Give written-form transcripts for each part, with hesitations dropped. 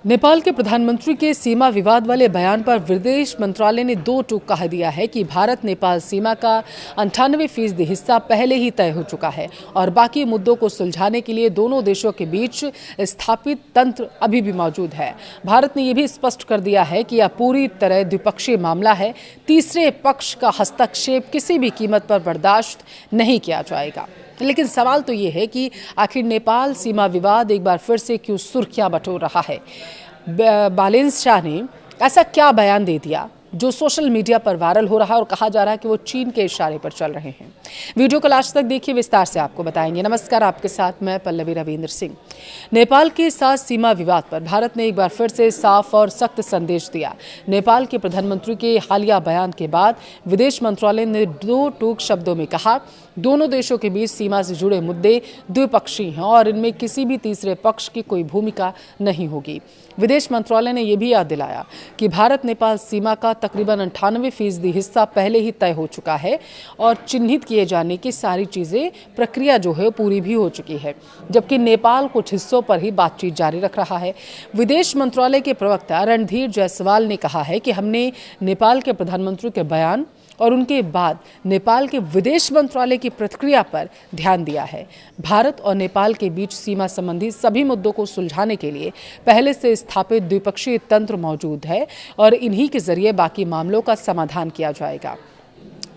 नेपाल के प्रधानमंत्री के सीमा विवाद वाले बयान पर विदेश मंत्रालय ने दो टूक कह दिया है कि भारत नेपाल सीमा का 98% हिस्सा पहले ही तय हो चुका है और बाकी मुद्दों को सुलझाने के लिए दोनों देशों के बीच स्थापित तंत्र अभी भी मौजूद है। भारत ने यह भी स्पष्ट कर दिया है कि यह पूरी तरह द्विपक्षीय मामला है, तीसरे पक्ष का हस्तक्षेप किसी भी कीमत पर बर्दाश्त नहीं किया जाएगा। लेकिन सवाल तो ये है कि आखिर नेपाल सीमा विवाद एक बार फिर से क्यों सुर्खियां बटोर रहा है। बैलेंस शाह ने ऐसा क्या बयान दे दिया जो सोशल मीडिया पर वायरल हो रहा है और कहा जा रहा है कि वो चीन के इशारे पर चल रहे हैं। वीडियो को लास्ट तक देखिए, विस्तार से आपको बताएंगे। नमस्कार, आपके साथ मैं पल्लवी रविंद्र सिंह। नेपाल के साथ सीमा विवाद पर भारत ने एक बार फिर से साफ और सख्त संदेश दिया। नेपाल के प्रधानमंत्री के हालिया बयान के बाद विदेश मंत्रालय ने दो टूक शब्दों में कहा, दोनों देशों के बीच सीमा से जुड़े मुद्दे द्विपक्षीय हैं और इनमें किसी भी तीसरे पक्ष की कोई भूमिका नहीं होगी। विदेश मंत्रालय ने यह भी याद दिलाया कि भारत नेपाल सीमा का तकरीबन 98% हिस्सा पहले ही तय हो चुका है और चिन्हित किए जाने की सारी चीजें प्रक्रिया जो है पूरी भी हो चुकी है, जबकि नेपाल कुछ हिस्सों पर ही बातचीत जारी रख रहा है। विदेश मंत्रालय के प्रवक्ता रणधीर जायसवाल ने कहा है कि हमने नेपाल के प्रधानमंत्री के बयान और उनके बाद नेपाल के विदेश मंत्रालय की प्रतिक्रिया पर ध्यान दिया है। भारत और नेपाल के बीच सीमा संबंधी सभी मुद्दों को सुलझाने के लिए पहले से स्थापित द्विपक्षीय तंत्र मौजूद है और इन्हीं के जरिए बाकी मामलों का समाधान किया जाएगा।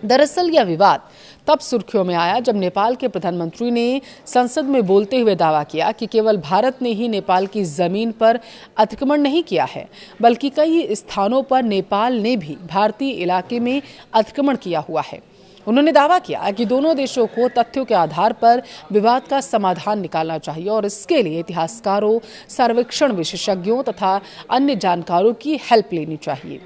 दरअसल यह विवाद तब सुर्खियों में आया जब नेपाल के प्रधानमंत्री ने संसद में बोलते हुए दावा किया कि केवल भारत ने ही नेपाल की जमीन पर अतिक्रमण नहीं किया है, बल्कि कई स्थानों पर नेपाल ने भी भारतीय इलाके में अतिक्रमण किया हुआ है। उन्होंने दावा किया कि दोनों देशों को तथ्यों के आधार पर विवाद का समाधान निकालना चाहिए और इसके लिए इतिहासकारों, सर्वेक्षण विशेषज्ञों तथा अन्य जानकारों की हेल्प लेनी चाहिए।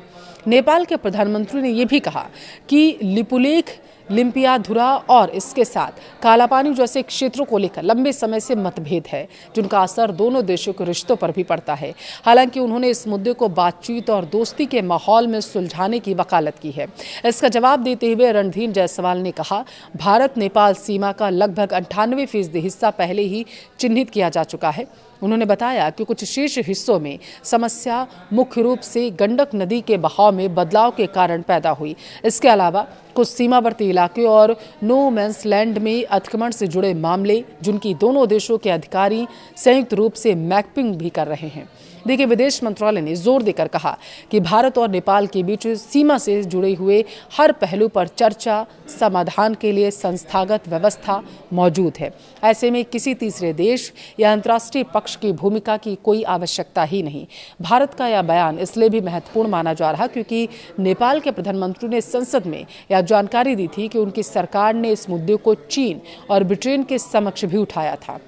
नेपाल के प्रधानमंत्री ने यह भी कहा कि लिपुलेख, लिम्पियाधुरा और इसके साथ कालापानी जैसे क्षेत्रों को लेकर लंबे समय से मतभेद है, जिनका असर दोनों देशों के रिश्तों पर भी पड़ता है। हालांकि उन्होंने इस मुद्दे को बातचीत और दोस्ती के माहौल में सुलझाने की वकालत की है। इसका जवाब देते हुए रणधीर जायसवाल ने कहा, भारत नेपाल सीमा का लगभग 98% हिस्सा पहले ही चिन्हित किया जा चुका है। उन्होंने बताया कि कुछ शेष हिस्सों में समस्या मुख्य रूप से गंडक नदी के बहाव में बदलाव के कारण पैदा हुई। इसके अलावा कुछ सीमावर्ती इलाके और नो मैंस लैंड में अतिक्रमण से जुड़े मामले, जिनकी दोनों देशों के अधिकारी संयुक्त रूप से मैपिंग भी कर रहे हैं। देखिए, विदेश मंत्रालय ने जोर देकर कहा कि भारत और नेपाल के बीच सीमा से जुड़े हुए हर पहलू पर चर्चा, समाधान के लिए संस्थागत व्यवस्था मौजूद है। ऐसे में किसी तीसरे देश या अंतर्राष्ट्रीय पक्ष की भूमिका की कोई आवश्यकता ही नहीं। भारत का यह बयान इसलिए भी महत्वपूर्ण माना जा रहा क्योंकि नेपाल के प्रधानमंत्री ने संसद में यह जानकारी दी थी कि उनकी सरकार ने इस मुद्दे को चीन और ब्रिटेन के समक्ष भी उठाया था।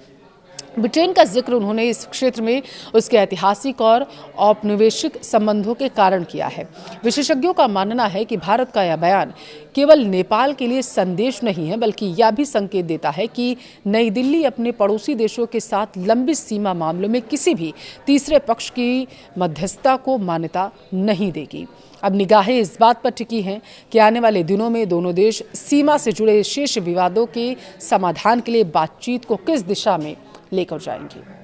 ब्रिटेन का जिक्र उन्होंने इस क्षेत्र में उसके ऐतिहासिक और औपनिवेशिक संबंधों के कारण किया है। विशेषज्ञों का मानना है कि भारत का यह बयान केवल नेपाल के लिए संदेश नहीं है, बल्कि यह भी संकेत देता है कि नई दिल्ली अपने पड़ोसी देशों के साथ लंबी सीमा मामलों में किसी भी तीसरे पक्ष की मध्यस्थता को मान्यता नहीं देगी। अब निगाहें इस बात पर टिकी हैं कि आने वाले दिनों में दोनों देश सीमा से जुड़े शेष विवादों के समाधान के लिए बातचीत को किस दिशा में लेकर जाएंगे।